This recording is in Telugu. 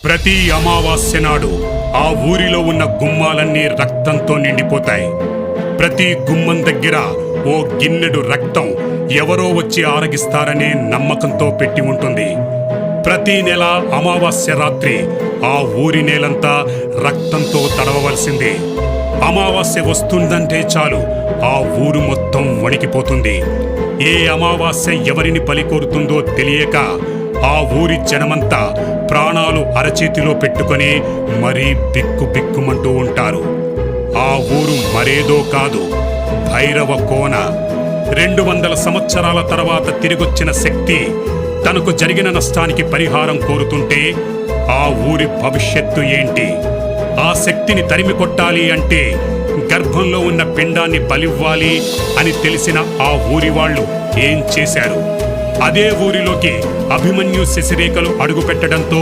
ప్రతి అమావాస్య నాడు ఆ ఊరిలో ఉన్న గుమ్మాలన్నీ రక్తంతో నిండిపోతాయి. ప్రతి గుమ్మం దగ్గర ఓ గిన్నెడు రక్తం ఎవరో వచ్చి ఆరగిస్తారనే నమ్మకంతో పెట్టి ఉంటుంది. ప్రతి నెల అమావాస్య రాత్రి ఆ ఊరి నేలంతా రక్తంతో తడవవలసిందే. అమావాస్య వస్తుందంటే చాలు ఆ ఊరు మొత్తం వణికిపోతుంది. ఏ అమావాస్య ఎవరిని బలికోరుతుందో తెలియక ఆ ఊరి జనమంతా ప్రాణాలు అరచేతిలో పెట్టుకొని మరీ బిక్కుబిక్కుమంటూ ఉంటారు. ఆ ఊరు మరేదో కాదు, భైరవ కోన. 200 సంవత్సరాల తర్వాత తిరిగొచ్చిన శక్తి తనకు జరిగిన నష్టానికి పరిహారం కోరుతుంటే ఆ ఊరి భవిష్యత్తు ఏంటి? ఆ శక్తిని తరిమి కొట్టాలి అంటే గర్భంలో ఉన్న పిండాన్ని బలివ్వాలి అని తెలిసిన ఆ ఊరి వాళ్ళు ఏం చేశారు? అదే ఊరిలోకి అభిమన్యు శశిరేఖలు అడుగుపెట్టడంతో